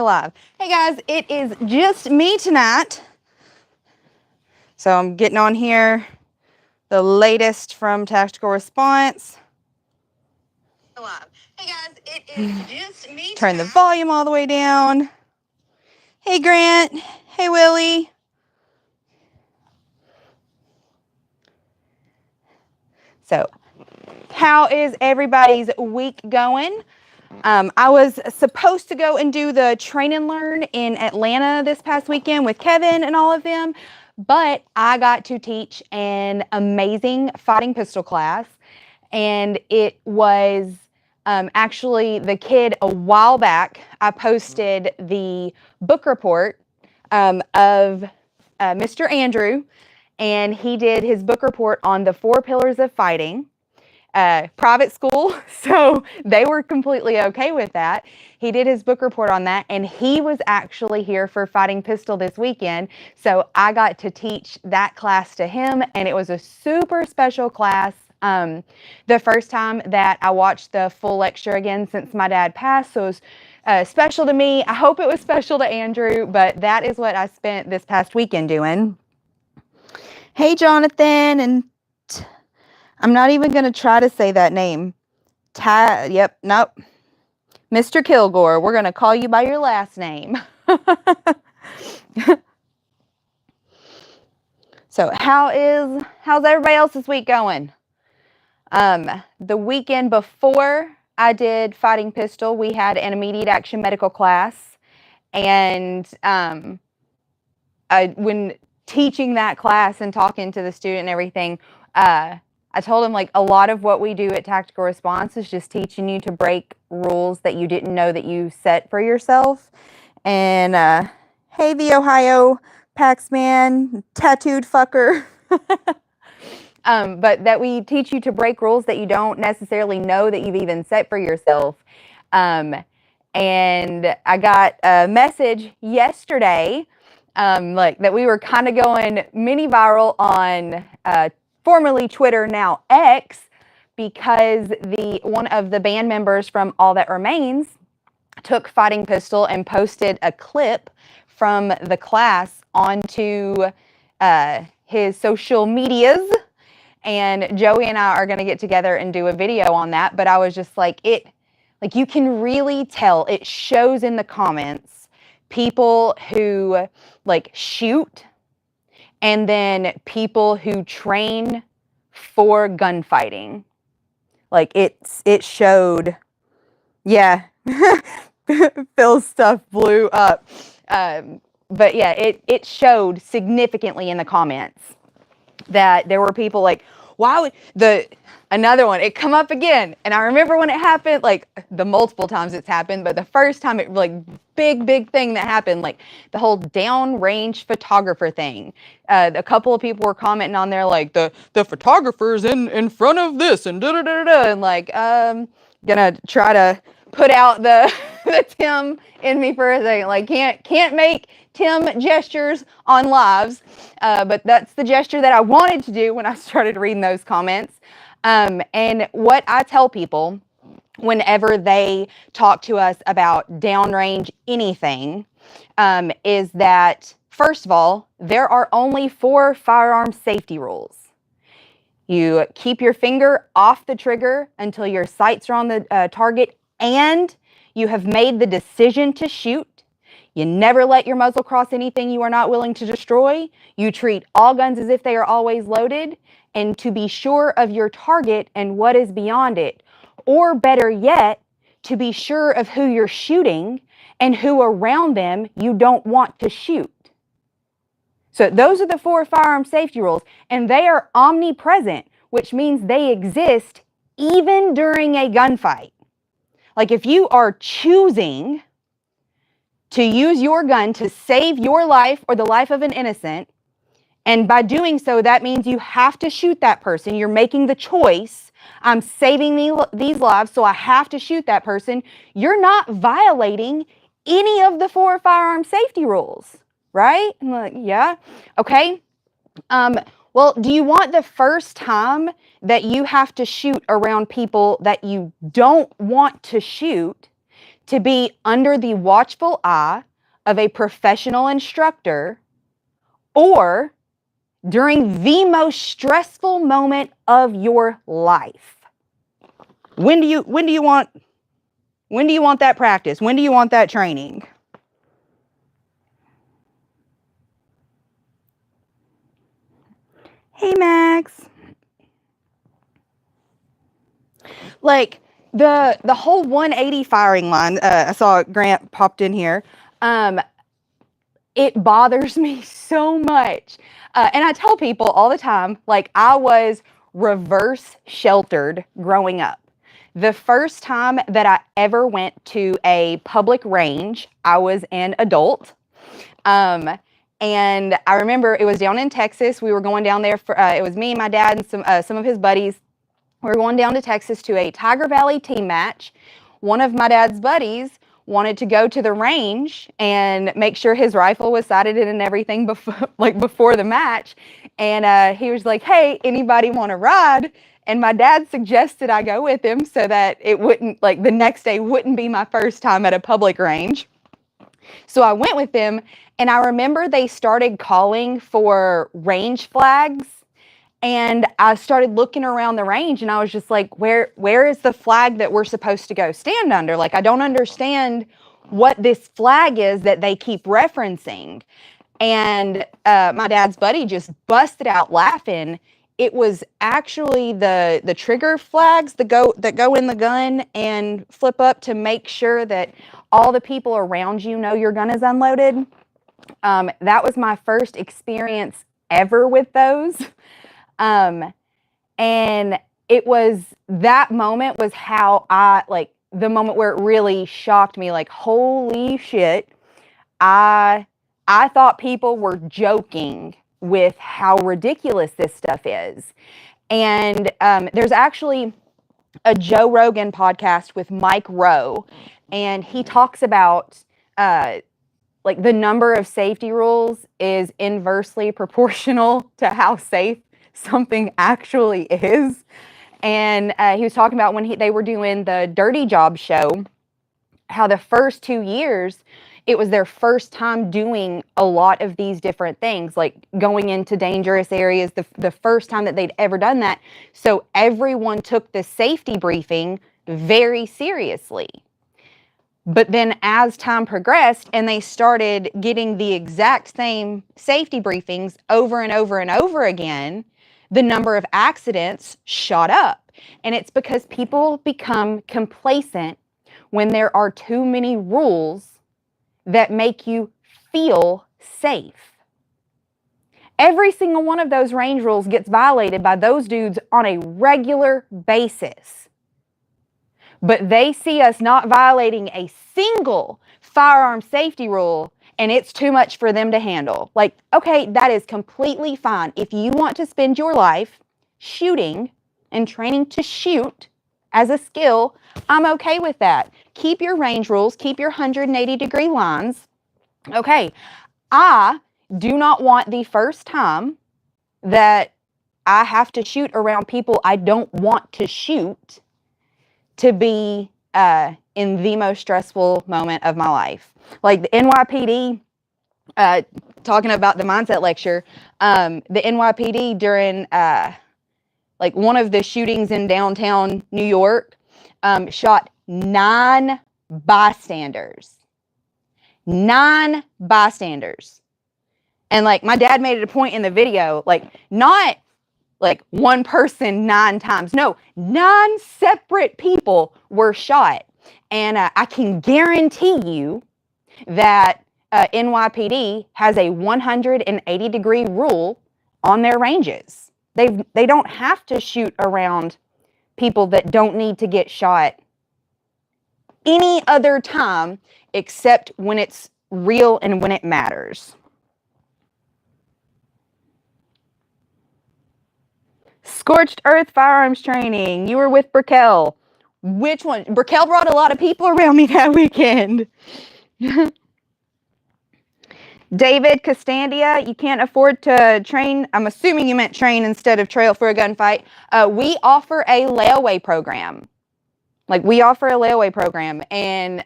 live. Hey guys, it is just me tonight. So I'm getting on here, the latest from Tactical Response. Live. Hey guys, it is just me. Turn the volume all the way down. Hey Grant. Hey Willie. So, how is everybody's week going? I was supposed to go and do the train and learn in Atlanta this past weekend with Kevin and all of them, but I got to teach an amazing fighting pistol class, and it was actually the kid a while back. I posted the book report of Mr. Andrew, and he did his book report on the 4 pillars of fighting. Private school, so they were completely okay with that. He did his book report on that, and he was actually here for Fighting Pistol this weekend, so I got to teach that class to him, and it was a super special class. The first time that I watched the full lecture again since my dad passed, so it was special to me. I hope it was special to Andrew, but that is what I spent this past weekend doing. Hey, Jonathan, and I'm not even going to try to say that name. Nope. Mr. Kilgore, we're going to call you by your last name. So how's everybody else's week going? The weekend before I did Fighting Pistol, we had an immediate action medical class. And when teaching that class and talking to the student and everything, I told him, like, a lot of what we do at Tactical Response is just teaching you to break rules that you didn't know that you set for yourself. And, hey, the Ohio Paxman, tattooed fucker. But that we teach you to break rules that you don't necessarily know that you've even set for yourself. And I got a message yesterday, like, that we were kind of going mini viral on formerly Twitter, now X, because one of the band members from All That Remains took Fighting Pistol and posted a clip from the class onto his social medias, and Joey and I are going to get together and do a video on that. But I was just like, you can really tell, it shows in the comments, people who like shoot, and then people who train for gunfighting. Like, it showed, yeah. Phil's stuff blew up. But yeah, it showed significantly in the comments that there were people like, why would another one, it come up again. And I remember when it happened, like the multiple times it's happened, but the first time it, like, big thing that happened, like the whole downrange photographer thing. A couple of people were commenting on there, like, the photographer's in front of this and and like, gonna try to put out the Tim in me for a second. Like, can't make Tim gestures on lives, but that's the gesture that I wanted to do when I started reading those comments. And what I tell people whenever they talk to us about downrange anything, is that, first of all, there are only 4 firearm safety rules. You keep your finger off the trigger until your sights are on the target and you have made the decision to shoot. You never let your muzzle cross anything you are not willing to destroy. You treat all guns as if they are always loaded, and to be sure of your target and what is beyond it. Or better yet, to be sure of who you're shooting and who around them you don't want to shoot. So those are the 4 firearm safety rules, and they are omnipresent, which means they exist even during a gunfight. Like, if you are choosing to use your gun to save your life or the life of an innocent, and by doing so, that means you have to shoot that person. You're making the choice. I'm saving these lives, so I have to shoot that person. You're not violating any of the 4 firearm safety rules, right? I'm like, yeah, okay. Well, do you want the first time that you have to shoot around people that you don't want to shoot to be under the watchful eye of a professional instructor, or during the most stressful moment of your life? When do you want that practice? When do you want that training? Hey, Max. Like the whole 180 firing line, I saw Grant popped in here. It bothers me so much. And I tell people all the time, like, I was reverse sheltered growing up. The first time that I ever went to a public range, I was an adult. And I remember it was down in Texas. We were going down there for, it was me and my dad and some of his buddies. We were going down to Texas to a Tiger Valley team match. One of my dad's buddies wanted to go to the range and make sure his rifle was sighted in and everything before the match. And he was like, hey, anybody want to ride? And my dad suggested I go with him so that it wouldn't, like, the next day wouldn't be my first time at a public range. So I went with them, and I remember they started calling for range flags. And I started looking around the range, and I was just like, where is the flag that we're supposed to go stand under? Like, I don't understand what this flag is that they keep referencing. And my dad's buddy just busted out laughing. It was actually the trigger flags that go in the gun and flip up to make sure that all the people around you know your gun is unloaded. That was my first experience ever with those. And it was, that moment was how the moment where it really shocked me, like, holy shit. I thought people were joking with how ridiculous this stuff is. And, there's actually a Joe Rogan podcast with Mike Rowe, and he talks about, like, the number of safety rules is inversely proportional to how safe something actually is. And he was talking about when they were doing the Dirty Job show, how the first 2 years, it was their first time doing a lot of these different things, like going into dangerous areas, the first time that they'd ever done that. So everyone took the safety briefing very seriously. But then as time progressed and they started getting the exact same safety briefings over and over and over again, the number of accidents shot up. And it's because people become complacent when there are too many rules that make you feel safe. Every single one of those range rules gets violated by those dudes on a regular basis. But they see us not violating a single firearm safety rule, and it's too much for them to handle. Like, okay, that is completely fine. If you want to spend your life shooting and training to shoot as a skill, I'm okay with that. Keep your range rules, keep your 180-degree lines. Okay, I do not want the first time that I have to shoot around people I don't want to shoot to be in the most stressful moment of my life. Like the NYPD, talking about the mindset lecture, the NYPD during like one of the shootings in downtown New York, shot 9 bystanders. 9 bystanders. And like my dad made it a point in the video, like not like one person 9 times. No, 9 separate people were shot. And I can guarantee you that NYPD has a 180-degree rule on their ranges. They don't have to shoot around people that don't need to get shot any other time except when it's real and when it matters. Scorched Earth Firearms Training. You were with Brickell. Which one? Brickell brought a lot of people around me that weekend. David Costandia, you can't afford to train. I'm assuming you meant train instead of trail for a gunfight. We offer a layaway program. Like, we offer a layaway program, and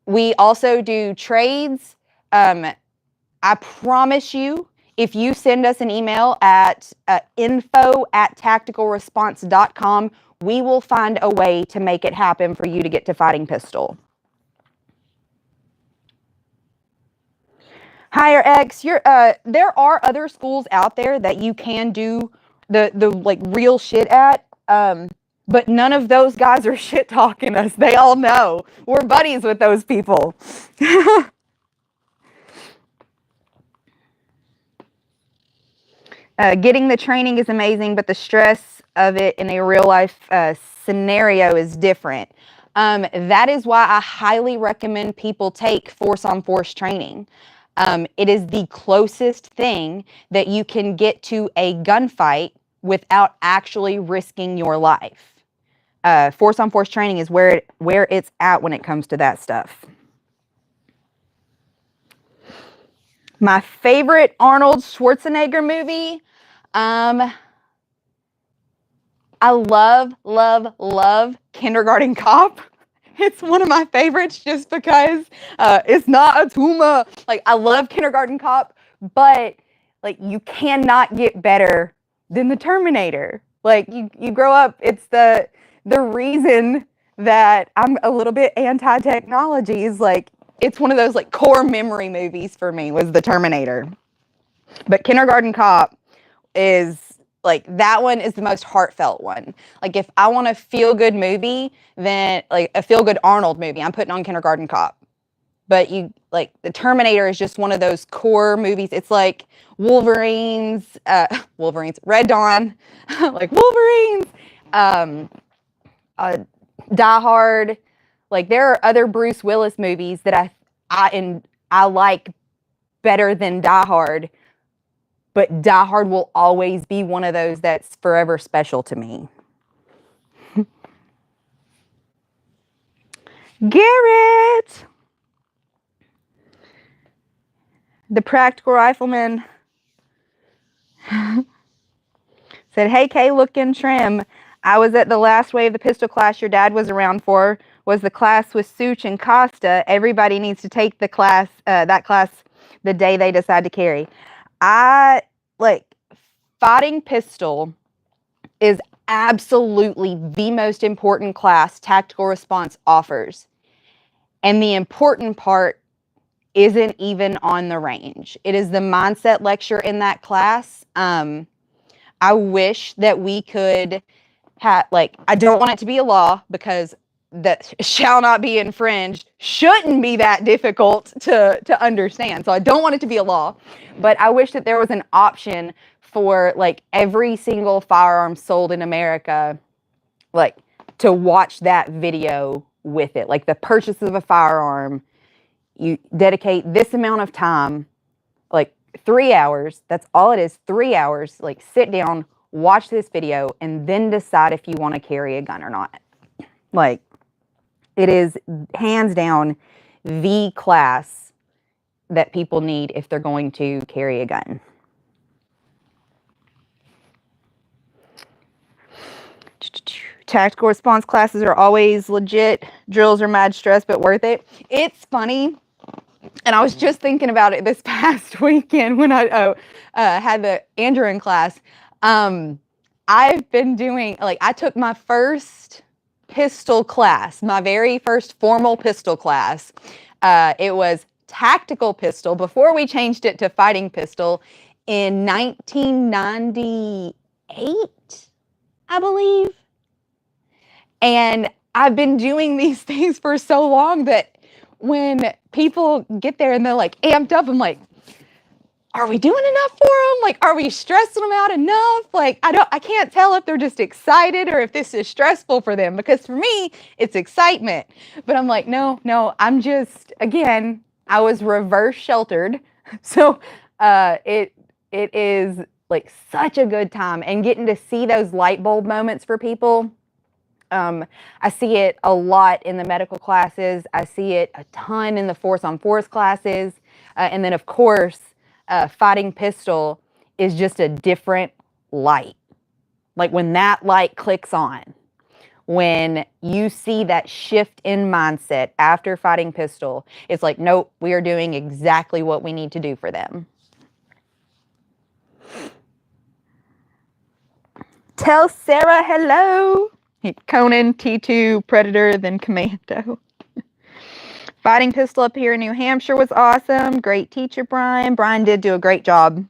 we also do trades. I promise you, if you send us an email at info@tacticalresponse.com, we will find a way to make it happen for you to get to fighting pistol. Hire X, there are other schools out there that you can do the like real shit at, but none of those guys are shit talking us. They all know we're buddies with those people. Getting the training is amazing, but the stress of it in a real life scenario is different. That is why I highly recommend people take force on force training. It is the closest thing that you can get to a gunfight without actually risking your life. Force on force training is where it's at when it comes to that stuff. My favorite Arnold Schwarzenegger movie. I love Kindergarten Cop. It's one of my favorites just because it's not a tumor. Like, I love Kindergarten Cop, but like, you cannot get better than the Terminator. Like, you grow up, it's the reason that I'm a little bit anti-technology is like, it's one of those like core memory movies for me was the Terminator. But Kindergarten Cop is like, that one is the most heartfelt one. Like, if I want a feel-good movie, then like a feel-good Arnold movie, I'm putting on Kindergarten Cop. But you like the Terminator is just one of those core movies. It's like Wolverines, Red Dawn, like Wolverines, Die Hard. Like, there are other Bruce Willis movies that I like better than Die Hard. But Die Hard will always be one of those that's forever special to me. Garrett! The Practical Rifleman said, "Hey, Kay, looking trim. I was at the last wave of the pistol class your dad was around for. Was the class with Such and Costa. Everybody needs to take the class, that class the day they decide to carry." Fighting pistol is absolutely the most important class Tactical Response offers. And the important part isn't even on the range. It is the mindset lecture in that class. I wish that we could have, like, I don't want it to be a law because that shall not be infringed shouldn't be that difficult to understand. So I don't want it to be a law, but I wish that there was an option for like every single firearm sold in America, like, to watch that video with it. Like, the purchase of a firearm, you dedicate this amount of time, like 3 hours. That's all it is, 3 hours. Like, sit down, watch this video, and then decide if you want to carry a gun or not. Like, it is hands down the class that people need if they're going to carry a gun. Tactical response classes are always legit. Drills are mad stress, but worth it. It's funny. And I was just thinking about it this past weekend when I had the Andrew in class. I've been doing, like, I took my first pistol class, my very first formal pistol class. It was tactical pistol before we changed it to fighting pistol in 1998, I believe. And I've been doing these things for so long that when people get there and they're like amped up, I'm like, are we doing enough for them? Like, are we stressing them out enough? Like, I can't tell if they're just excited or if this is stressful for them, because for me, it's excitement. But I'm like, no, I'm just, again, I was reverse sheltered. So it is like such a good time, and getting to see those light bulb moments for people. I see it a lot in the medical classes. I see it a ton in the force on force classes. And then, of course, fighting pistol is just a different light. Like, when that light clicks on, when you see that shift in mindset after fighting pistol. It's like, nope, we are doing exactly what we need to do for them. Tell Sarah hello. Conan, T2, Predator, then Commando. Fighting pistol up here in New Hampshire was awesome. Great teacher, Brian. Brian did do a great job.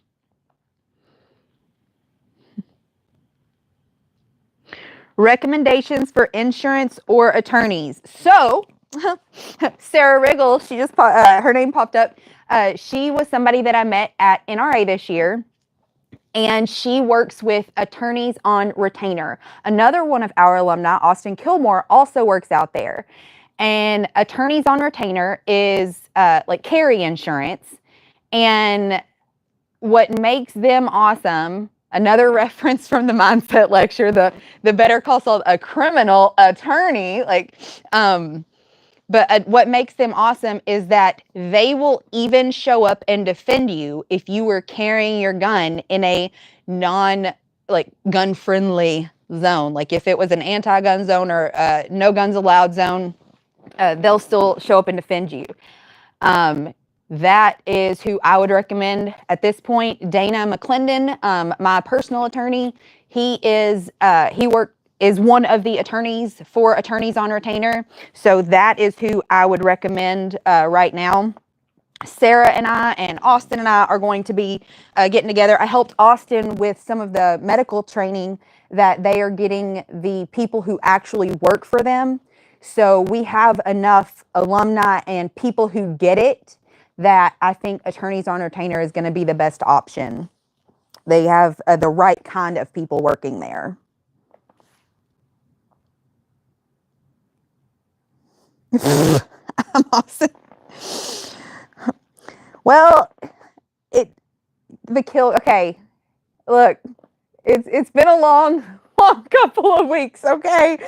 Recommendations for insurance or attorneys. So, Sarah Riggle, she just her name popped up. She was somebody that I met at NRA this year, and she works with attorneys on retainer. Another one of our alumni, Austin Kilmore, also works out there. And attorneys on retainer is like carry insurance. And what makes them awesome, another reference from the mindset lecture, the Better Call Saul, a criminal attorney, but what makes them awesome is that they will even show up and defend you if you were carrying your gun in a gun friendly zone. Like if it was an anti-gun zone or no guns allowed zone, they'll still show up and defend you. That is who I would recommend at this point. Dana McClendon, my personal attorney, he is one of the attorneys for attorneys on retainer. So that is who I would recommend right now. Sarah and I and Austin and I are going to be getting together. I helped Austin with some of the medical training that they are getting the people who actually work for them. So we have enough alumni and people who get it that I think attorneys on retainer is going to be the best option. They have the right kind of people working there. I'm awesome. Well, okay, look, it's been a long couple of weeks, okay?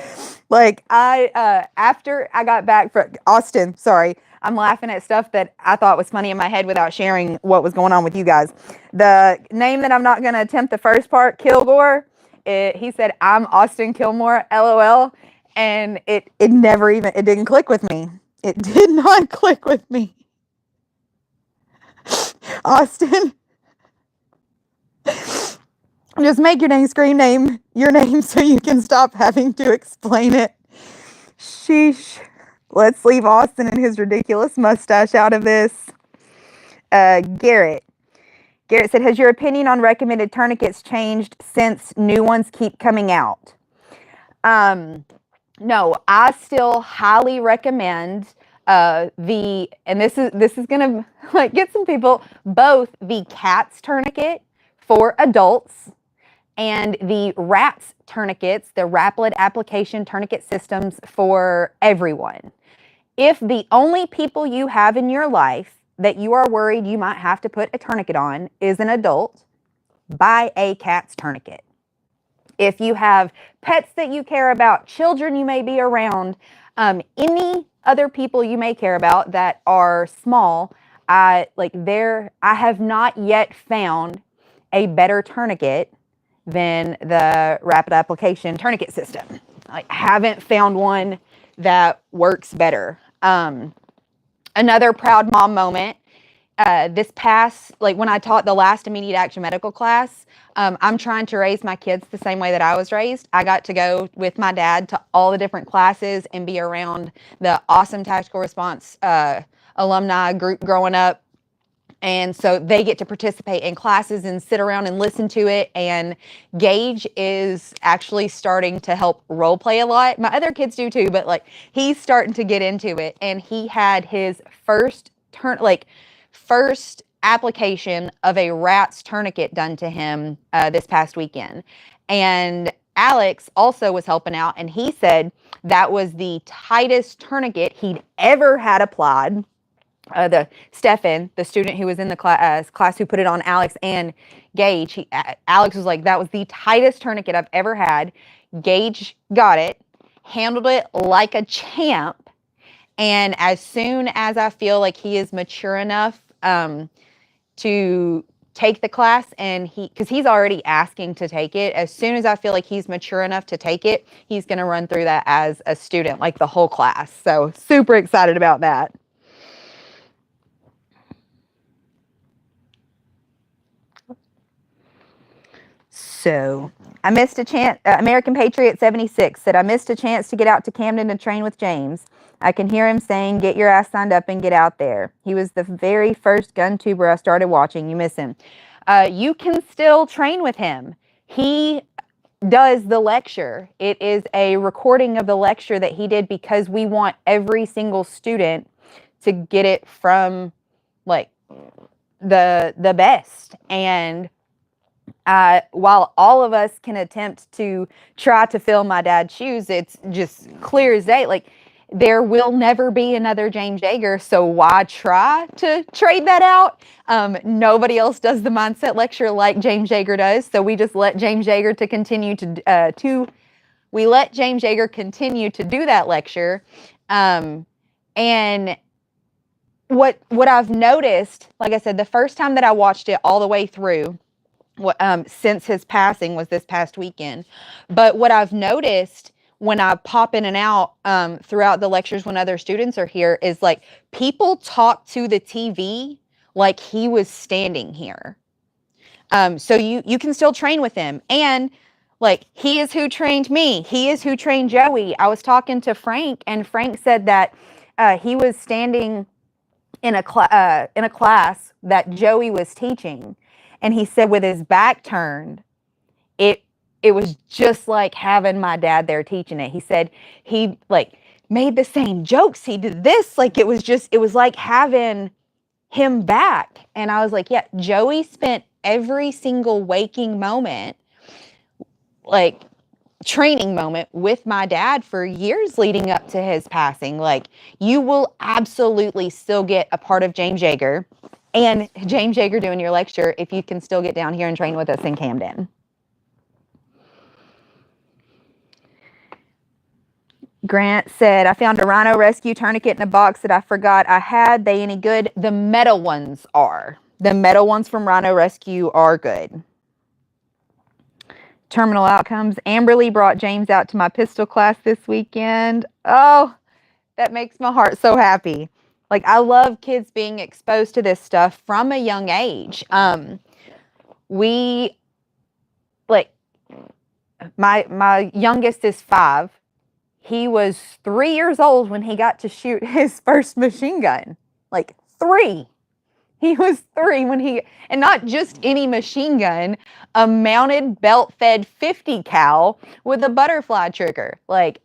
Like after I got back from Austin, sorry, I'm laughing at stuff that I thought was funny in my head without sharing what was going on with you guys. The name that I'm not going to attempt the first part, Kilgore, he said, I'm Austin Kilmore, LOL, and it didn't click with me. It did not click with me. Austin, just make your name your name so you can stop having to explain it. Sheesh. Let's leave Austin and his ridiculous mustache out of this. Garrett said, has your opinion on recommended tourniquets changed since new ones keep coming out? No, I still highly recommend and this is gonna get some people, both the CATS tourniquet for adults and the RATS tourniquets, the Rapid Application Tourniquet Systems for everyone. If the only people you have in your life that you are worried you might have to put a tourniquet on is an adult, buy a CATS tourniquet. If you have pets that you care about, children you may be around, any other people you may care about that are small, I have not yet found a better tourniquet than the Rapid Application Tourniquet System. I haven't found one that works better. Another proud mom moment. This past, when I taught the last immediate action medical class, I'm trying to raise my kids the same way that I was raised. I got to go with my dad to all the different classes and be around the awesome tactical response alumni group growing up. And so they get to participate in classes and sit around and listen to it. And Gage is actually starting to help role play a lot. My other kids do too, but he's starting to get into it. And he had his first application of a RATS tourniquet done to him this past weekend. And Alex also was helping out, and he said that was the tightest tourniquet he'd ever had applied. Stefan, the student who was in the class who put it on Alex and Gage, Alex was like, that was the tightest tourniquet I've ever had. Gage got it, handled it like a champ, and as soon as I feel like he is mature enough to take the class, and because he's already asking to take it. As soon as I feel like he's mature enough to take it, he's going to run through that as a student, like the whole class. So super excited about that. So I missed a chance. American Patriot 76 said, I missed a chance to get out to Camden to train with James. I can hear him saying, get your ass signed up and get out there. He was the very first gun tuber I started watching. You miss him. You can still train with him. He does the lecture. It is a recording of the lecture that he did because we want every single student to get it from like the best. And while all of us can attempt to try to fill my dad's shoes, it's just clear as day. Like, there will never be another James Yeager, so why try to trade that out? Nobody else does the mindset lecture like James Yeager does, so we just let James Yeager to continue we let James Yeager continue to do that lecture. And what I've noticed, like I said, the first time that I watched it all the way through, since his passing was this past weekend. But what I've noticed when I pop in and out throughout the lectures when other students are here is like people talk to the TV like he was standing here. So you can still train with him. And like, he is who trained me. He is who trained Joey. I was talking to Frank, and Frank said that he was standing in a class that Joey was teaching. And he said with his back turned, it was just like having my dad there teaching it. He said he like made the same jokes. He did this. Like, it was like having him back. And I was like, yeah, Joey spent every single waking moment, like training moment, with my dad for years leading up to his passing. Like, you will absolutely still get a part of James Yeager and James Yeager doing your lecture if you can still get down here and train with us in Camden. Grant said, I found a rhino rescue tourniquet in a box that I forgot I had. They any good? The metal ones are. The metal ones from Rhino Rescue are good. Terminal outcomes. Amberly brought James out to my pistol class this weekend. Oh, that makes my heart so happy. Like, I love kids being exposed to this stuff from a young age. We, like, my youngest is 5. He was 3 years old when he got to shoot his first machine gun. Like, 3. He was 3 when and not just any machine gun, a mounted belt-fed 50 cal with a butterfly trigger. Like,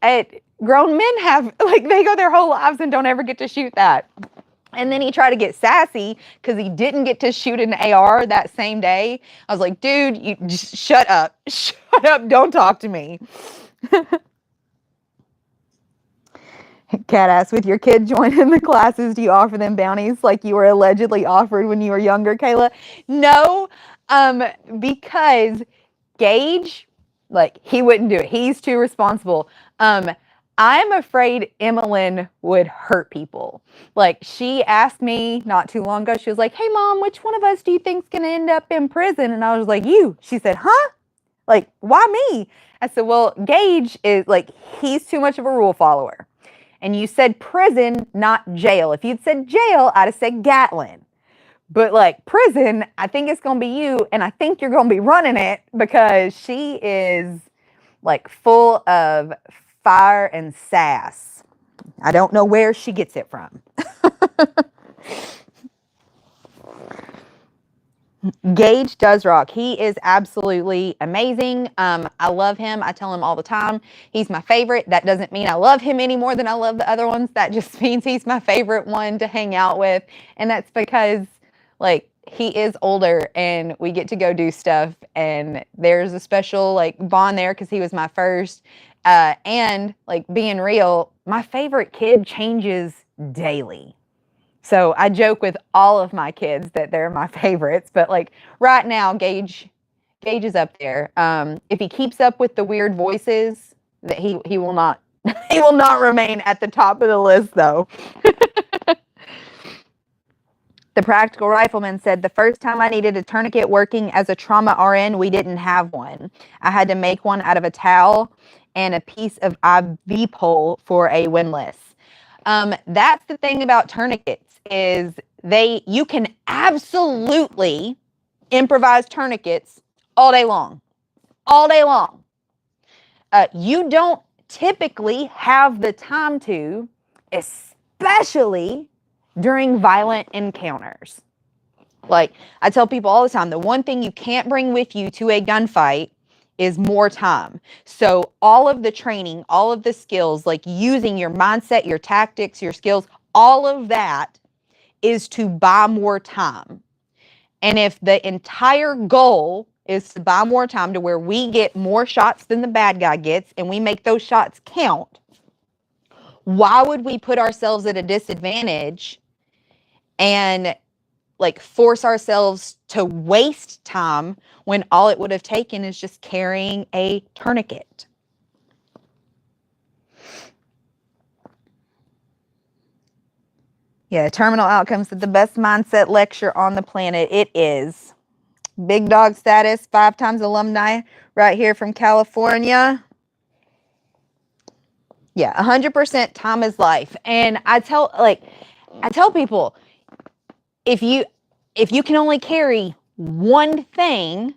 grown men have, like, they go their whole lives and don't ever get to shoot that. And then he tried to get sassy because he didn't get to shoot an AR that same day. I was like, dude, you just shut up. Shut up. Don't talk to me. Cat ass, with your kid joining the classes, do you offer them bounties like you were allegedly offered when you were younger, Kayla? No, because Gage, like, he wouldn't do it. He's too responsible. I'm afraid Emmeline would hurt people. Like, she asked me not too long ago, she was like, hey, Mom, which one of us do you think's going to end up in prison? And I was like, you. She said, huh? Like, why me? I said, well, Gage is, like, he's too much of a rule follower. And you said prison, not jail. If you'd said jail, I'd have said Gatlin. But, like, prison, I think it's going to be you, and I think you're going to be running it because she is, like, full of fire and sass. I don't know where she gets it from. Gage does rock. He is absolutely amazing. I love him. I tell him all the time, he's my favorite. That doesn't mean I love him any more than I love the other ones. That just means he's my favorite one to hang out with. And that's because, like, he is older and we get to go do stuff. And there's a special, like, bond there because he was my first. And, like, being real, my favorite kid changes daily. So I joke with all of my kids that they're my favorites, but, like, right now, Gage is up there. If he keeps up with the weird voices, that he will not he will not remain at the top of the list, though. The practical rifleman said, the first time I needed a tourniquet working as a trauma RN, we didn't have one. I had to make one out of a towel and a piece of IV pole for a windlass. That's the thing about tourniquets is you can absolutely improvise tourniquets all day long. All day long. You don't typically have the time to, especially during violent encounters. Like I tell people all the time, the one thing you can't bring with you to a gunfight is more time. So all of the training, all of the skills, like using your mindset, your tactics, your skills, all of that is to buy more time. And if the entire goal is to buy more time to where we get more shots than the bad guy gets and we make those shots count, why would we put ourselves at a disadvantage and like force ourselves to waste time when all it would have taken is just carrying a tourniquet? Yeah, terminal outcomes, the best mindset lecture on the planet. It is. Big dog status, 5 times alumni right here from California. Yeah, 100% time is life. And I tell people, if you can only carry one thing,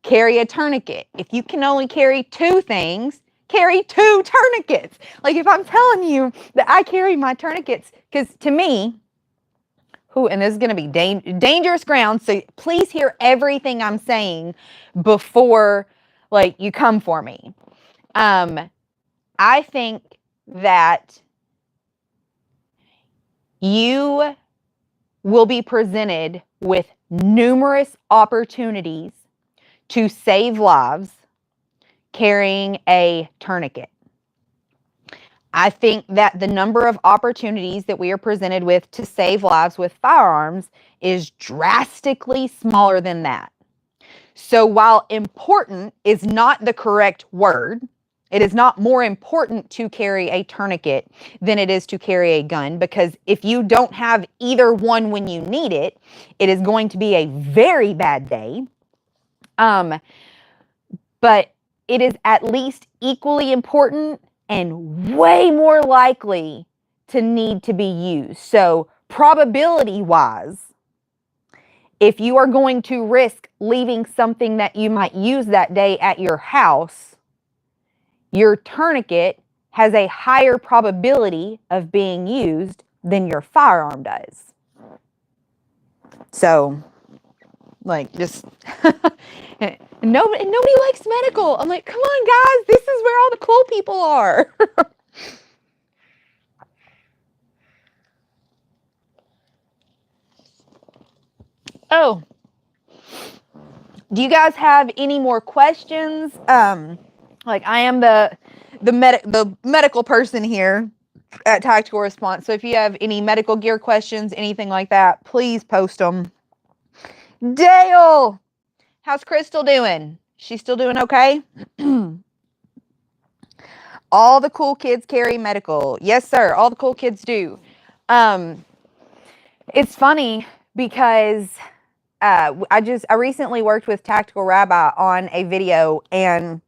carry a tourniquet. If you can only carry 2 things, carry 2 tourniquets. Like if I'm telling you that I carry my tourniquets, because to me, and this is going to be dangerous ground, so please hear everything I'm saying before like you come for me. I think that you will be presented with numerous opportunities to save lives carrying a tourniquet. I think that the number of opportunities that we are presented with to save lives with firearms is drastically smaller than that. So while important is not the correct word, it is not more important to carry a tourniquet than it is to carry a gun, because if you don't have either one when you need it, it is going to be a very bad day. But it is at least equally important and way more likely to need to be used. So probability-wise, if you are going to risk leaving something that you might use that day at your house, your tourniquet has a higher probability of being used than your firearm does. So, like, just nobody likes medical. I'm like, come on, guys, this is where all the cool people are. Oh, do you guys have any more questions? Like, I am the medical person here at Tactical Response. So if you have any medical gear questions, anything like that, please post them. Dale, how's Crystal doing? She's still doing okay? All the cool kids carry medical. Yes, sir. All the cool kids do. It's funny because I recently worked with Tactical Rabbi on a video, and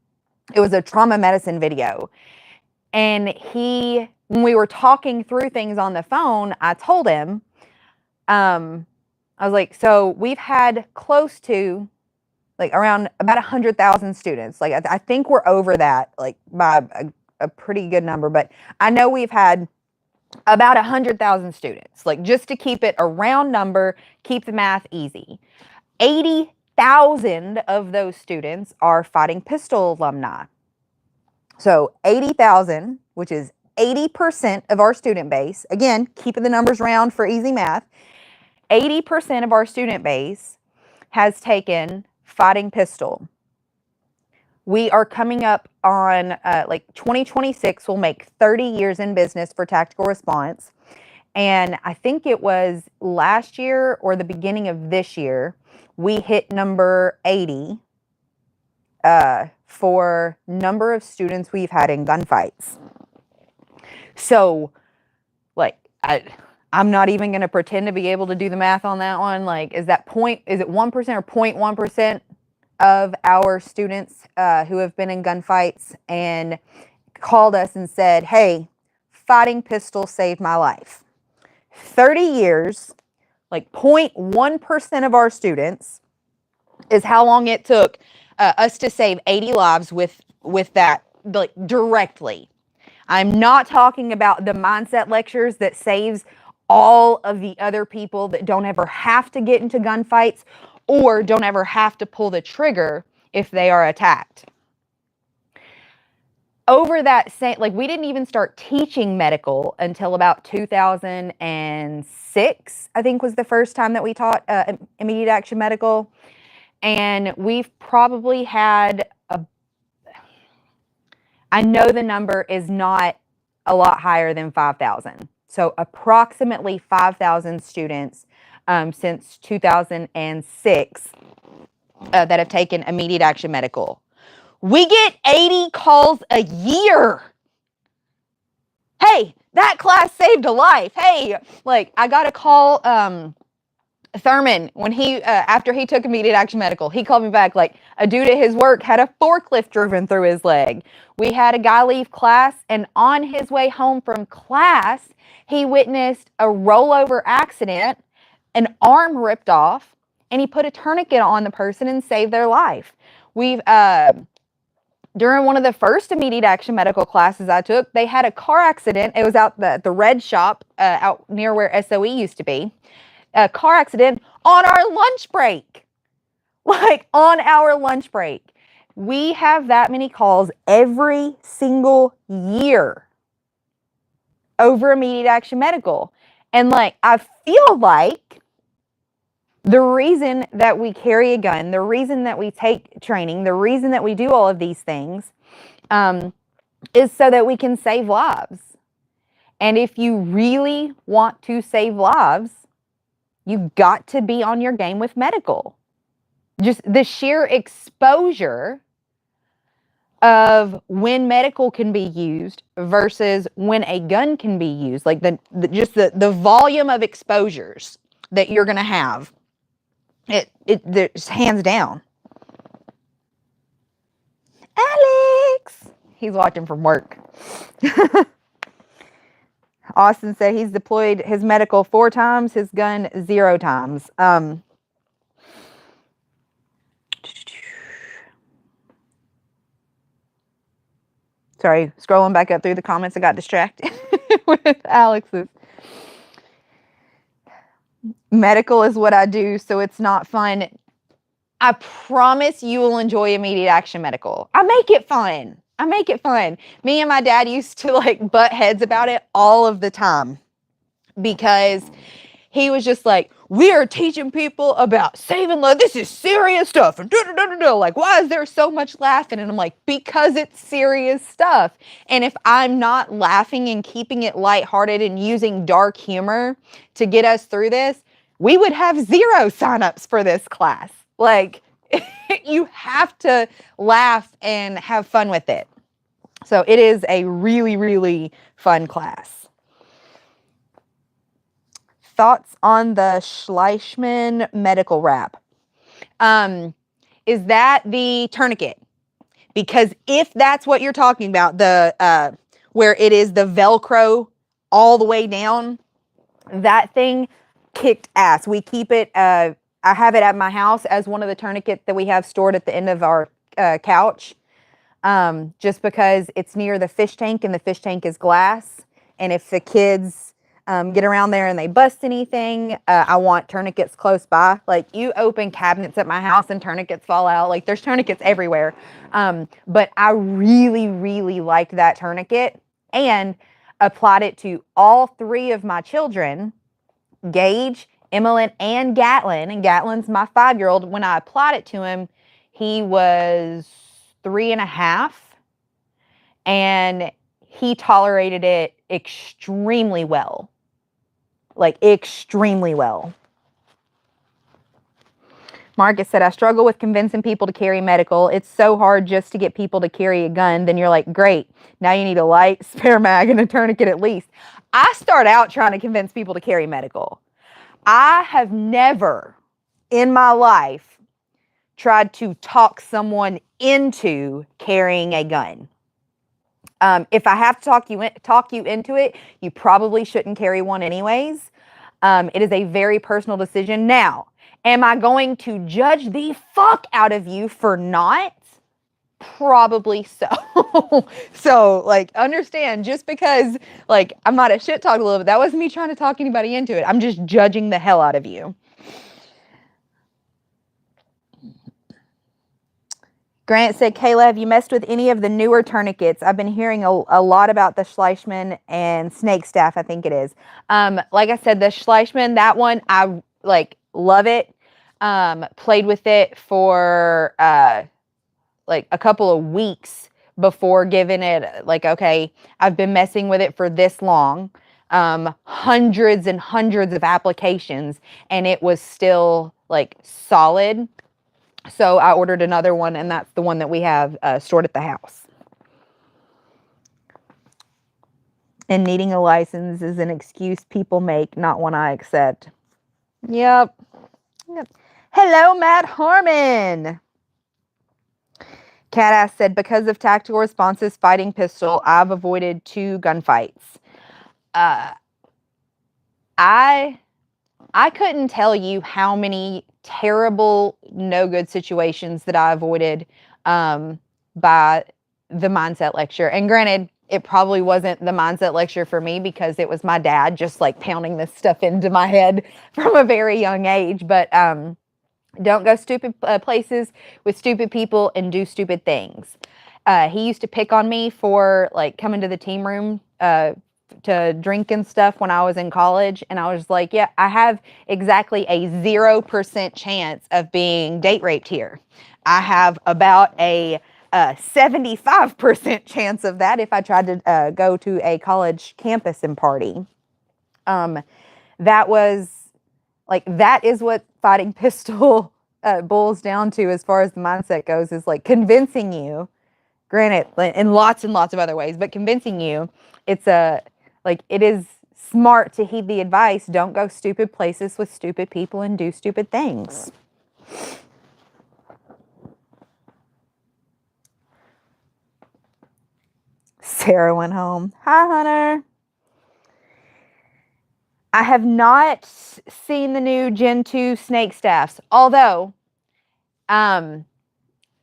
it was a trauma medicine video. And when we were talking through things on the phone, I told him, I was like, so we've had close to like around about 100,000 students. Like I think we're over that, like by a pretty good number, but I know we've had about 100,000 students, like just to keep it a round number, keep the math easy. 80,000 of those students are fighting pistol alumni. So 80,000, which is 80% of our student base, again, keeping the numbers round for easy math, 80% of our student base has taken fighting pistol. We are coming up on, like 2026 will make 30 years in business for Tactical Response. And I think it was last year or the beginning of this year, we hit number 80 for number of students we've had in gunfights. So, like, I'm not even going to pretend to be able to do the math on that one. Like, is it 1% or 0.1% of our students who have been in gunfights and called us and said, hey, fighting pistol saved my life. 30 years, like 0.1% of our students is how long it took us to save 80 lives with that, like, directly. I'm not talking about the mindset lectures that saves all of the other people that don't ever have to get into gunfights or don't ever have to pull the trigger if they are attacked. Over that same, like, we didn't even start teaching medical until about 2006, I think was the first time that we taught immediate action medical. And we've probably had I know the number is not a lot higher than 5,000. So approximately 5,000 students since 2006 that have taken immediate action medical. We get 80 calls a year. Hey, that class saved a life. Hey, like, I got a call, Thurman, when he, after he took immediate action medical, he called me back, like, a dude at his work had a forklift driven through his leg. We had a guy leave class, and on his way home from class, he witnessed a rollover accident, an arm ripped off, and he put a tourniquet on the person and saved their life. We've, during one of the first immediate action medical classes I took, they had a car accident. It was out the red shop out near where SOE used to be. A car accident on our lunch break. Like, on our lunch break. We have that many calls every single year over immediate action medical. And, like, I feel like the reason that we carry a gun, the reason that we take training, the reason that we do all of these things is so that we can save lives. And if you really want to save lives, you got to be on your game with medical. Just the sheer exposure of when medical can be used versus when a gun can be used, like the volume of exposures that you're going to have, it's hands down. Alex, he's watching from work. Austin said he's deployed his medical 4 times, his gun 0 times. Sorry, scrolling back up through the comments, I got distracted with Alex's. Medical is what I do, so it's not fun. I promise you will enjoy immediate action medical. I make it fun. Me and my dad used to, like, butt heads about it all of the time because he was just like, we are teaching people about saving lives. This is serious stuff. And like, why is there so much laughing? And I'm like, because it's serious stuff. And if I'm not laughing and keeping it lighthearted and using dark humor to get us through this, we would have 0 signups for this class. Like, you have to laugh and have fun with it. So it is a really, really fun class. Thoughts on the Schleichmann medical wrap? Is that the tourniquet? Because if that's what you're talking about, the where it is the Velcro all the way down, that thing kicked ass. We keep it, I have it at my house as one of the tourniquets that we have stored at the end of our couch, just because it's near the fish tank and the fish tank is glass. And if the kids get around there and they bust anything, I want tourniquets close by. Like, you open cabinets at my house and tourniquets fall out. Like, there's tourniquets everywhere. But I really, really liked that tourniquet and applied it to all 3 of my children, Gage, Emmeline, and Gatlin. And Gatlin's my 5-year-old. When I applied it to him, he was 3.5, and he tolerated it extremely well. Like, extremely well. Marcus said, I struggle with convincing people to carry medical. It's so hard just to get people to carry a gun. Then you're like, great, now you need a light, spare mag, and a tourniquet at least. I start out trying to convince people to carry medical. I have never in my life tried to talk someone into carrying a gun. If I have to talk you into it, you probably shouldn't carry one anyways. It is a very personal decision. Now, am I going to judge the fuck out of you for not? Probably so. So, like, understand, just because, like, I might have shit talked a little bit, that wasn't me trying to talk anybody into it. I'm just judging the hell out of you. Grant said, Kayla, have you messed with any of the newer tourniquets? I've been hearing a lot about the Schleichmann and Snake Staff, I think it is. Like I said, the Schleichmann, that one, I, like, love it. Played with it for, like, a couple of weeks before giving it, like, okay, I've been messing with it for this long. Hundreds and hundreds of applications, and it was still, like, solid. So I ordered another one, and that's the one that we have stored at the house. And needing a license is an excuse people make, not one I accept. Yep. Hello, Matt Harmon. Catass said, because of tactical responses fighting pistol, I've avoided 2 gunfights. I couldn't tell you how many terrible, no good situations that I avoided by the mindset lecture. And granted, it probably wasn't the mindset lecture for me because it was my dad just like pounding this stuff into my head from a very young age. But don't go stupid places with stupid people and do stupid things. He used to pick on me for like coming to the team room to drink and stuff when I was in college. And I was like, yeah, I have exactly a 0% chance of being date raped here. I have about a 75% chance of that if I tried to go to a college campus and party. That was like, that is what fighting pistol boils down to as far as the mindset goes, is like convincing you, granted, in lots and lots of other ways, but convincing you it's like, it is smart to heed the advice. Don't go stupid places with stupid people and do stupid things. Sarah went home. Hi, Hunter. I have not seen the new Gen 2 Snake Staffs, although I'm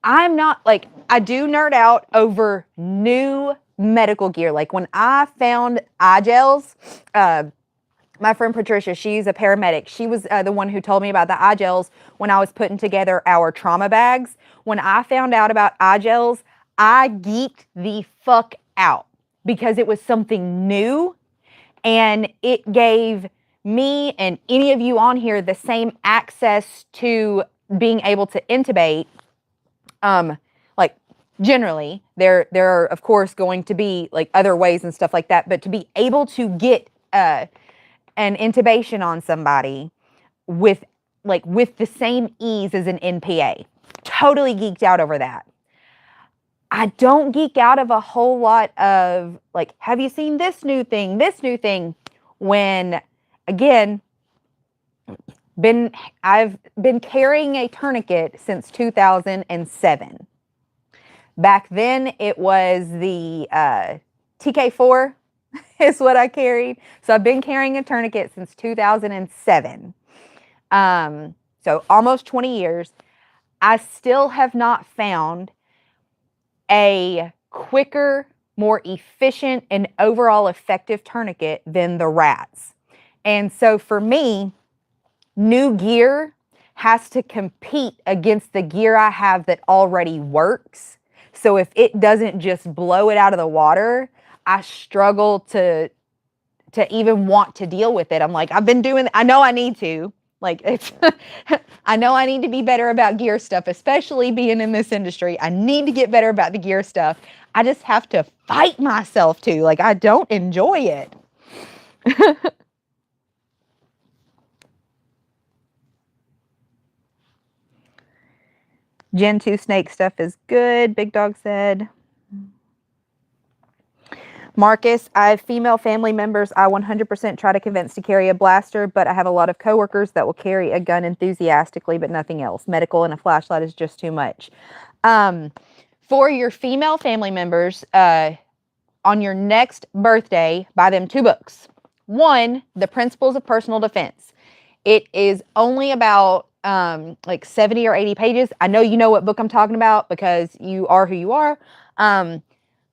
not, like, I do nerd out over new medical gear. Like when I found eye gels, my friend Patricia, she's a paramedic. She was the one who told me about the eye gels when I was putting together our trauma bags. When I found out about eye gels, I geeked the fuck out because it was something new and it gave me and any of you on here the same access to being able to intubate. Like generally there are of course going to be like other ways and stuff like that, but to be able to get an intubation on somebody with the same ease as an NPA, totally geeked out over that. I don't geek out of a whole lot of like, have you seen this new thing, when again, I've been carrying a tourniquet since 2007. Back then it was the TK4 is what I carried. So I've been carrying a tourniquet since 2007. So almost 20 years. I still have not found a quicker, more efficient, and overall effective tourniquet than the Rats. And so for me, new gear has to compete against the gear I have that already works. So if it doesn't just blow it out of the water, I struggle to even want to deal with it. I'm like, I've been doing, I know I need to. Like, it's I know I need to be better about gear stuff, especially being in this industry. I need to get better about the gear stuff. I just have to fight myself to. Like, I don't enjoy it. Gen 2 snake stuff is good, Big Dog said. Marcus, I have female family members I 100% try to convince to carry a blaster, but I have a lot of coworkers that will carry a gun enthusiastically, but nothing else. Medical and a flashlight is just too much. For your female family members, on your next birthday, buy them 2 books. One, The Principles of Personal Defense. It is only about like 70 or 80 pages. I know you know what book I'm talking about because you are who you are.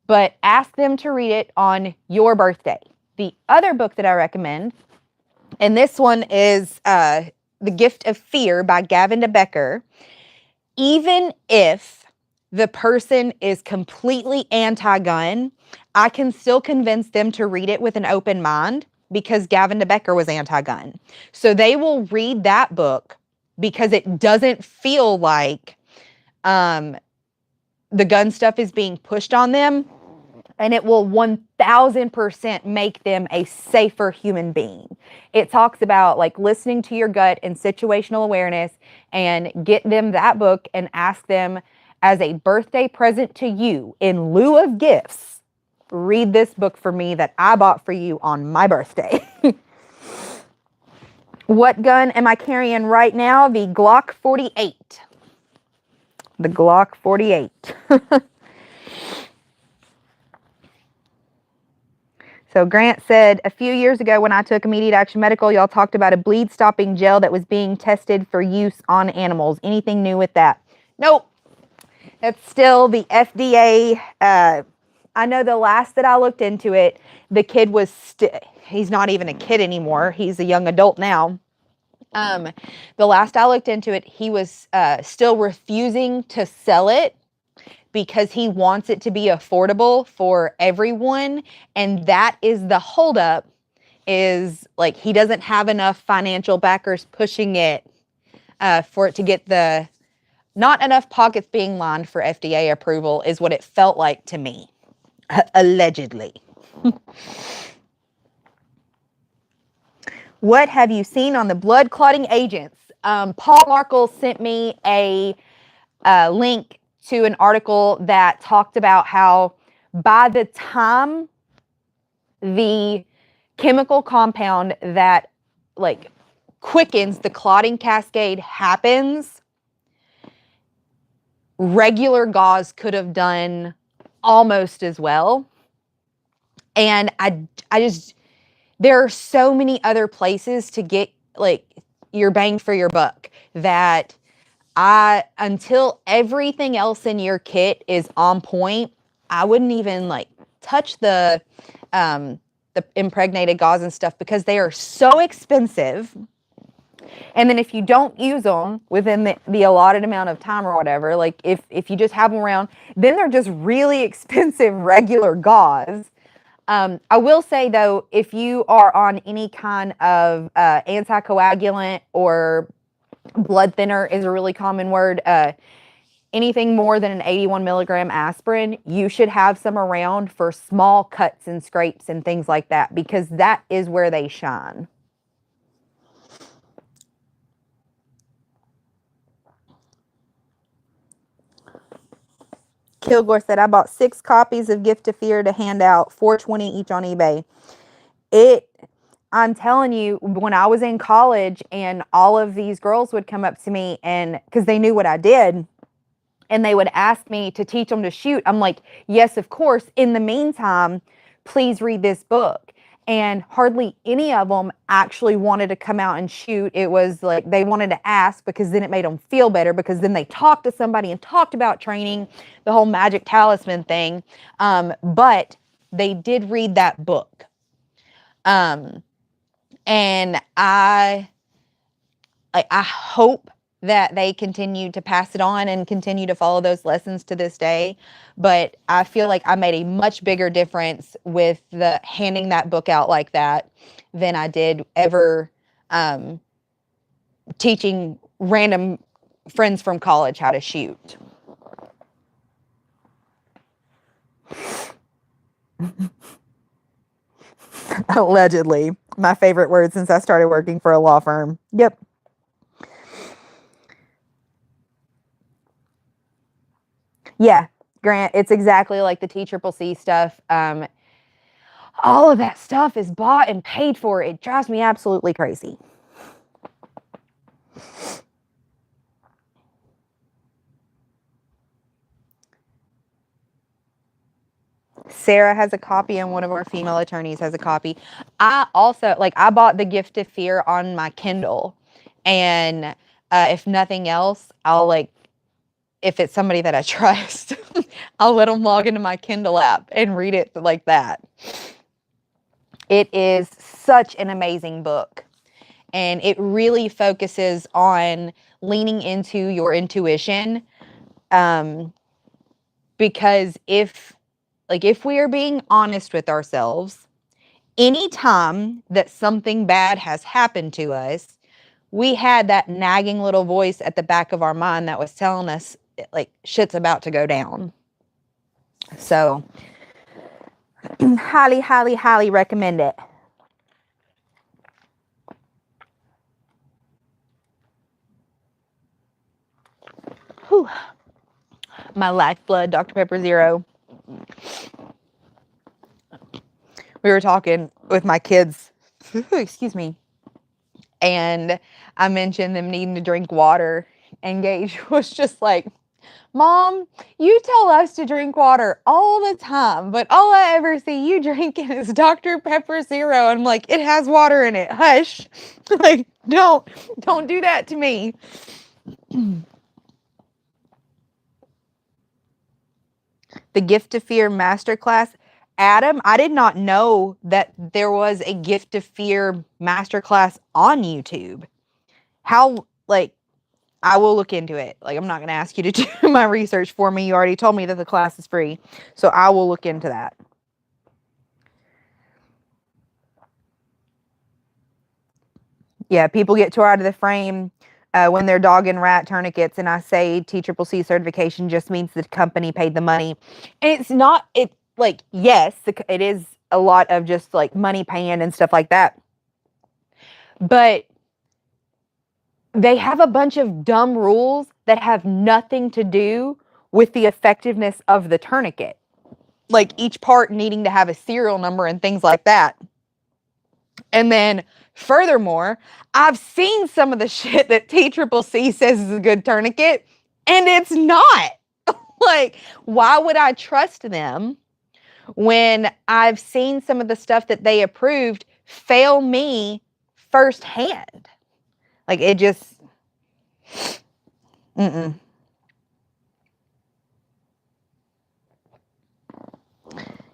But ask them to read it on your birthday. The other book that I recommend, and this one is The Gift of Fear by Gavin de Becker. Even if the person is completely anti-gun, I can still convince them to read it with an open mind because Gavin de Becker was anti-gun. So they will read that book because it doesn't feel like the gun stuff is being pushed on them, and it will 1000% make them a safer human being. It talks about like listening to your gut and situational awareness, and get them that book and ask them as a birthday present to you in lieu of gifts, read this book for me that I bought for you on my birthday. What gun am I carrying right now? The Glock 48. The Glock 48. So Grant said, a few years ago when I took Immediate Action Medical, y'all talked about a bleed stopping gel that was being tested for use on animals. Anything new with that? Nope. That's still the FDA. I know the last that I looked into it, the kid was, he's not even a kid anymore. He's a young adult now. The last I looked into it, he was still refusing to sell it because he wants it to be affordable for everyone. And that is the holdup, is like he doesn't have enough financial backers pushing it for it to get not enough pockets being lined for FDA approval is what it felt like to me, allegedly. What have you seen on the blood clotting agents? Paul Markle sent me a link to an article that talked about how by the time the chemical compound that like quickens the clotting cascade happens, regular gauze could have done almost as well. And I just, there are so many other places to get like your bang for your buck that until everything else in your kit is on point, I wouldn't even like touch the impregnated gauze and stuff because they are so expensive. And then if you don't use them within the allotted amount of time or whatever, like if you just have them around, then they're just really expensive regular gauze. I will say though, if you are on any kind of anticoagulant, or blood thinner is a really common word, anything more than an 81 milligram aspirin, you should have some around for small cuts and scrapes and things like that, because that is where they shine. Kilgore said, I bought 6 copies of Gift of Fear to hand out, $4.20 each on eBay. I'm telling you, when I was in college and all of these girls would come up to me, and because they knew what I did, and they would ask me to teach them to shoot, I'm like, yes, of course. In the meantime, please read this book. And hardly any of them actually wanted to come out and shoot. It was like they wanted to ask because then it made them feel better, because then they talked to somebody and talked about training, the whole magic talisman thing. But they did read that book. And I hope that they continue to pass it on and continue to follow those lessons to this day. But I feel like I made a much bigger difference with the handing that book out like that than I did ever teaching random friends from college how to shoot. Allegedly. My favorite word since I started working for a law firm. Yep. Yeah, Grant, it's exactly like the TCCC stuff. All of that stuff is bought and paid for. It drives me absolutely crazy. Sarah has a copy and one of our female attorneys has a copy. I also, I bought The Gift of Fear on my Kindle. And if nothing else, if it's somebody that I trust, I'll let them log into my Kindle app and read it like that. It is such an amazing book. And it really focuses on leaning into your intuition. Because if we are being honest with ourselves, anytime that something bad has happened to us, we had that nagging little voice at the back of our mind that was telling us, shit's about to go down. So, highly, highly, highly recommend it. Whew. My lifeblood, Dr. Pepper Zero. We were talking with my kids, excuse me, and I mentioned them needing to drink water, and Gage was just like, Mom, you tell us to drink water all the time, but all I ever see you drinking is Dr. Pepper Zero. I'm like, it has water in it. Hush. Don't do that to me. The Gift of Fear Masterclass. Adam, I did not know that there was a Gift of Fear Masterclass on YouTube. How, I will look into it. I'm not going to ask you to do my research for me. You already told me that the class is free. So I will look into that. Yeah, people get tore out of the frame when they're dog and rat tourniquets, and I say TCCC certification just means the company paid the money. And it's not, yes, it is a lot of just money paying and stuff like that. But they have a bunch of dumb rules that have nothing to do with the effectiveness of the tourniquet. Like each part needing to have a serial number and things like that. And then furthermore, I've seen some of the shit that TCCC says is a good tourniquet, and it's not. Why would I trust them when I've seen some of the stuff that they approved fail me firsthand? It just,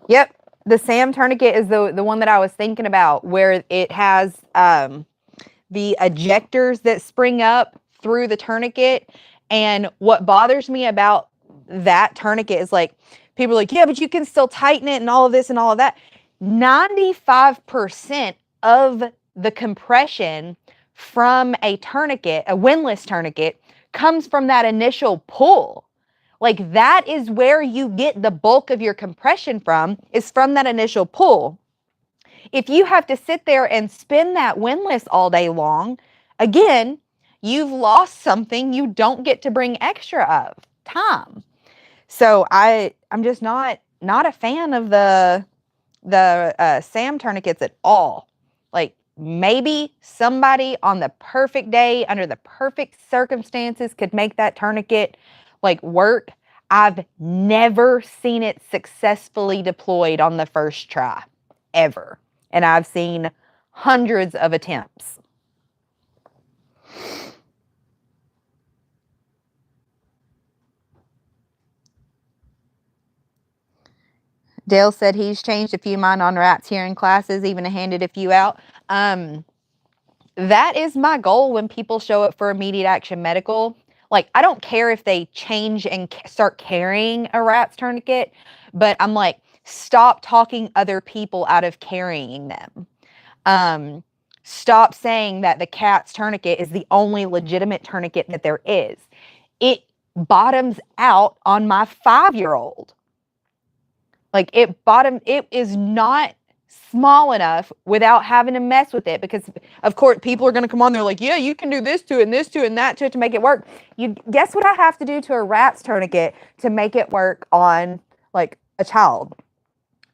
Yep. The Sam tourniquet is the one that I was thinking about, where it has the ejectors that spring up through the tourniquet. And what bothers me about that tourniquet is people are like, yeah, but you can still tighten it and all of this and all of that. 95% of the compression from a tourniquet, a windlass tourniquet, comes from that initial pull. That is where you get the bulk of your compression from, is from that initial pull. If you have to sit there and spin that windlass all day long, again, you've lost something you don't get to bring extra of, time. So I'm just not a fan of the Sam tourniquets at all. Maybe somebody on the perfect day, under the perfect circumstances, could make that tourniquet work. I've never seen it successfully deployed on the first try, ever. And I've seen hundreds of attempts. Dale said he's changed a few of mine on rats here in classes, even handed a few out. That is my goal when people show up for immediate action medical. I don't care if they change and start carrying a rat's tourniquet, but I'm stop talking other people out of carrying them. Stop saying that the cat's tourniquet is the only legitimate tourniquet that there is. It bottoms out on my 5-year-old. It is not small enough without having to mess with it, because of course people are going to come on, they're like, yeah, you can do this to it and this to it and that to it to make it work. You guess what I have to do to a rat's tourniquet to make it work on like a child?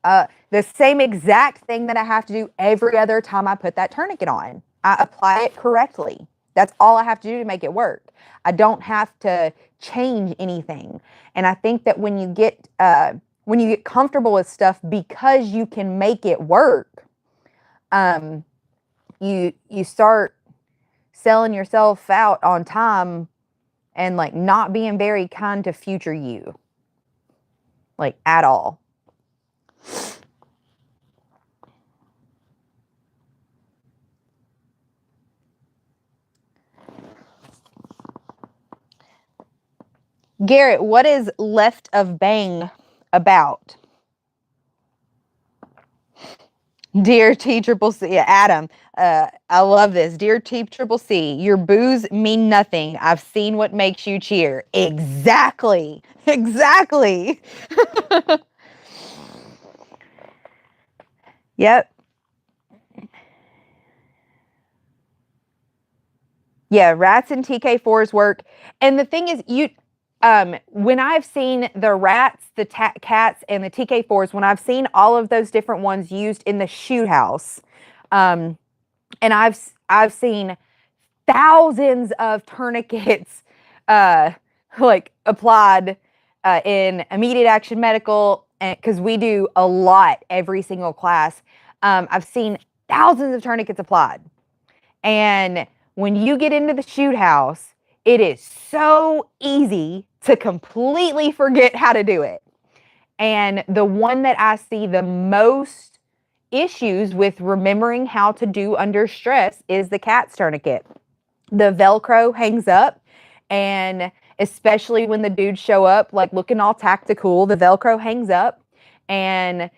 The same exact thing that I have to do every other time I put that tourniquet on. I apply it correctly. That's all I have to do to make it work. I don't have to change anything. And I think that when you get comfortable with stuff because you can make it work, you start selling yourself out on time and like not being very kind to future you, like at all. Garrett, what is Left of Bang about? Dear T-Triple-C, yeah, Adam, I love this. Dear T-Triple-C, your boos mean nothing. I've seen what makes you cheer. Exactly. Exactly. Yep. Yeah, rats and TK4s work. And the thing is, when I've seen the rats, the cats, and the TK4s, when I've seen all of those different ones used in the shoot house, and I've seen thousands of tourniquets like applied in immediate action medical, because we do a lot every single class. I've seen thousands of tourniquets applied. And when you get into the shoot house, it is so easy to completely forget how to do it. And the one that I see the most issues with remembering how to do under stress is the cat's tourniquet. The Velcro hangs up, and especially when the dudes show up like looking all tactical, the Velcro hangs up and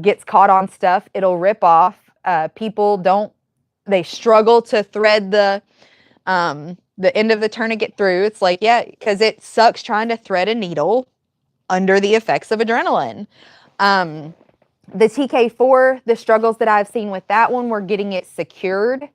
gets caught on stuff. It'll rip off. They struggle to thread the end of the tourniquet through. It's like, yeah, because it sucks trying to thread a needle under the effects of adrenaline. The TK4, the struggles that I've seen with that one were getting it secured.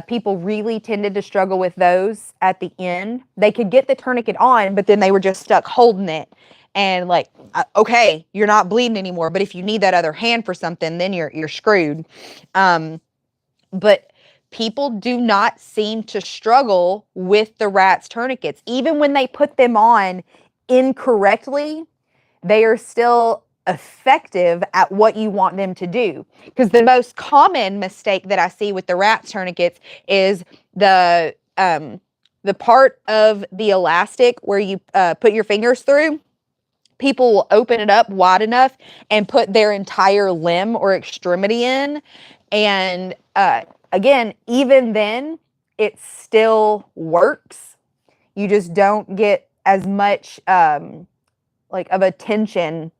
People really tended to struggle with those at the end. They could get the tourniquet on, but then they were just stuck holding it. And like, okay, you're not bleeding anymore, but if you need that other hand for something, then you're screwed. But people do not seem to struggle with the rats tourniquets. Even when they put them on incorrectly, they are still effective at what you want them to do. Because the most common mistake that I see with the rats tourniquets is the part of the elastic where you put your fingers through. People will open it up wide enough and put their entire limb or extremity in. And again, even then, it still works. You just don't get as much like of a tension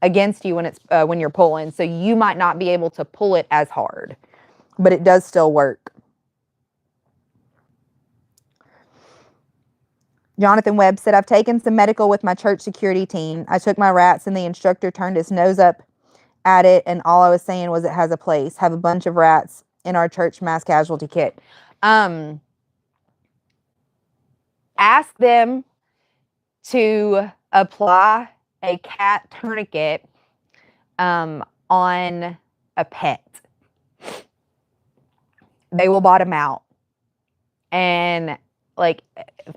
against you when you're pulling. So you might not be able to pull it as hard, but it does still work. Jonathan Webb said, I've taken some medical with my church security team. I took my rats and the instructor turned his nose up at it, and all I was saying was it has a place. Have a bunch of rats in our church mass casualty kit. Ask them to apply a cat tourniquet on a pet. They will bottom out. And like,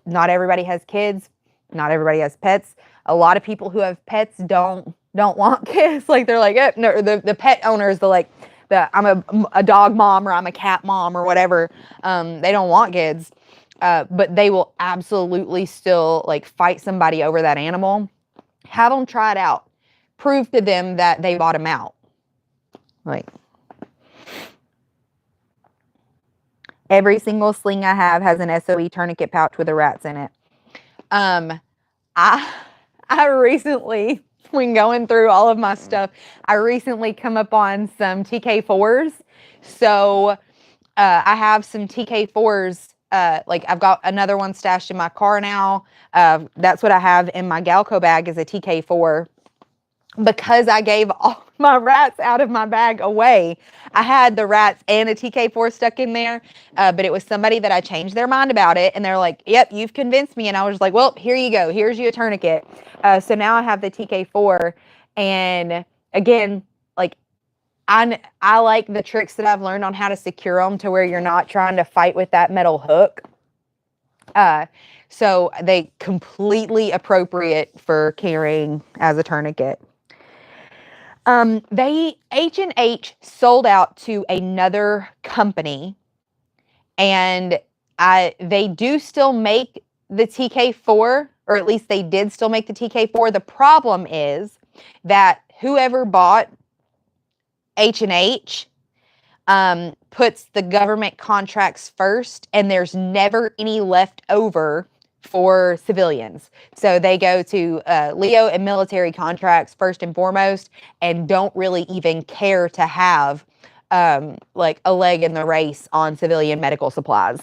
not everybody has kids, not everybody has pets. A lot of people who have pets don't want kids. Like, they're like, no, the pet owners, I'm a dog mom, or I'm a cat mom, or whatever. They don't want kids, but they will absolutely still like fight somebody over that animal. Have them try it out. Prove to them that they bottom out. Like, every single sling I have has an SOE tourniquet pouch with the rats in it. I recently, when going through all of my stuff, I recently come up on some TK4s. So I have some TK4s. Like, I've got another one stashed in my car now. That's what I have in my Galco bag, is a TK4. because I gave all my rats out of my bag away. I had the rats and a TK4 stuck in there, but it was somebody that I changed their mind about it, and they're like, yep, you've convinced me. And I was like, well, here you go. Here's your tourniquet. So now I have the TK4, and again, like, I like the tricks that I've learned on how to secure them to where you're not trying to fight with that metal hook. So they completely appropriate for carrying as a tourniquet. H&H sold out to another company, and they do still make the TK4, or at least they did still make the TK4. The problem is that whoever bought H&H puts the government contracts first, and there's never any left over for civilians. So they go to Leo and military contracts first and foremost, and don't really even care to have like a leg in the race on civilian medical supplies.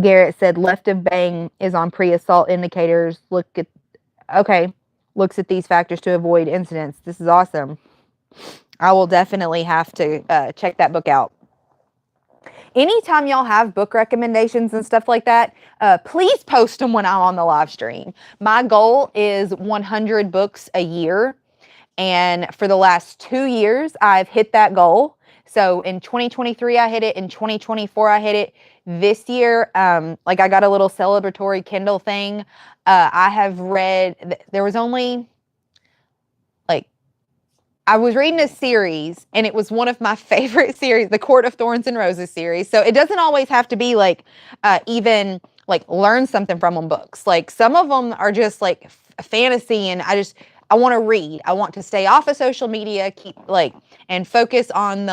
Garrett said left of bang is on pre-assault indicators. Looks at these factors to avoid incidents. This is awesome. I will definitely have to check that book out. Anytime y'all have book recommendations and stuff like that, please post them when I'm on the live stream. My goal is 100 books a year. And for the last 2 years, I've hit that goal. So in 2023, I hit it. In 2024, I hit it. This year, like I got a little celebratory Kindle thing. I have read, there was only I was reading a series, and it was one of my favorite series, the Court of Thorns and Roses series. So it doesn't always have to be like even like learn something from them books. Like some of them are just like fantasy, and I want to read. I want to stay off of social media, and focus on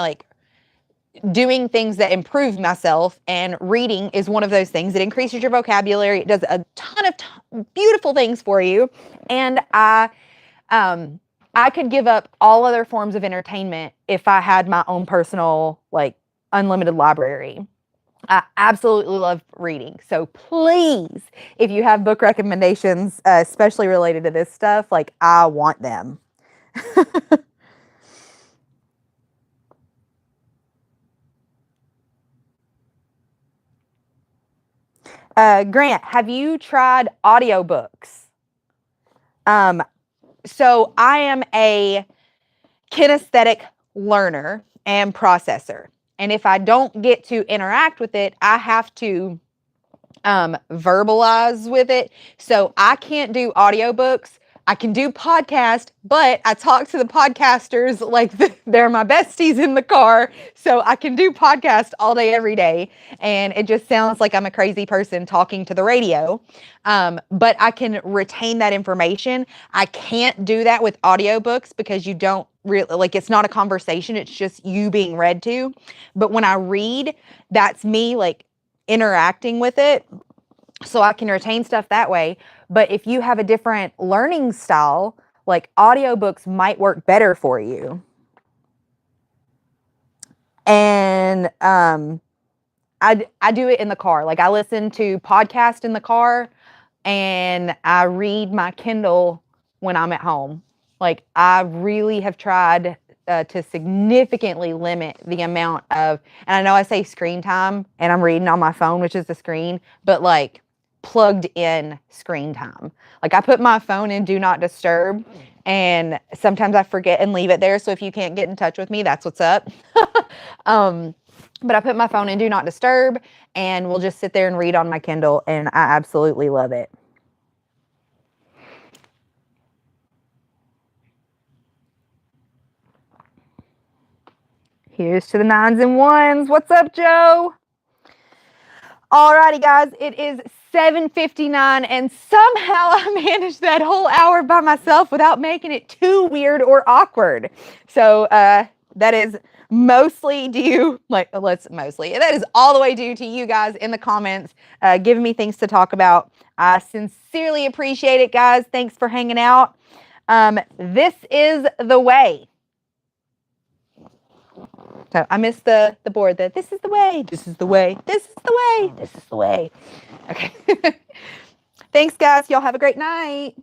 doing things that improve myself, and reading is one of those things. It increases your vocabulary. It does a ton of beautiful things for you. And I could give up all other forms of entertainment if I had my own personal, unlimited library. I absolutely love reading. So please, if you have book recommendations, especially related to this stuff, I want them. Grant, have you tried audiobooks? So I am a kinesthetic learner and processor. And if I don't get to interact with it, I have to verbalize with it. So I can't do audiobooks. I can do podcasts, but I talk to the podcasters like they're my besties in the car. So I can do podcasts all day, every day. And it just sounds like I'm a crazy person talking to the radio. But I can retain that information. I can't do that with audiobooks because you don't really, it's not a conversation. It's just you being read to. But when I read, that's me interacting with it. So I can retain stuff that way. But if you have a different learning style, audiobooks might work better for you. And I do it in the car. I listen to podcasts in the car, and I read my Kindle when I'm at home. I really have tried to significantly limit the amount of, and I know I say screen time, and I'm reading on my phone, which is the screen, but plugged in screen time. I put my phone in do not disturb, and sometimes I forget and leave it there. So if you can't get in touch with me, that's what's up. But I put my phone in do not disturb, and we'll just sit there and read on my Kindle, and I absolutely love it. Here's to the 9s and 1s. What's up, Joe? Alrighty, guys, it is 7:59, and somehow I managed that whole hour by myself without making it too weird or awkward. So that is mostly due, that is all the way due to you guys in the comments giving me things to talk about. I sincerely appreciate it, guys. Thanks for hanging out. This is the way. So I missed the board that this is the way, this is the way, this is the way, this is the way. Okay. Thanks, guys. Y'all have a great night.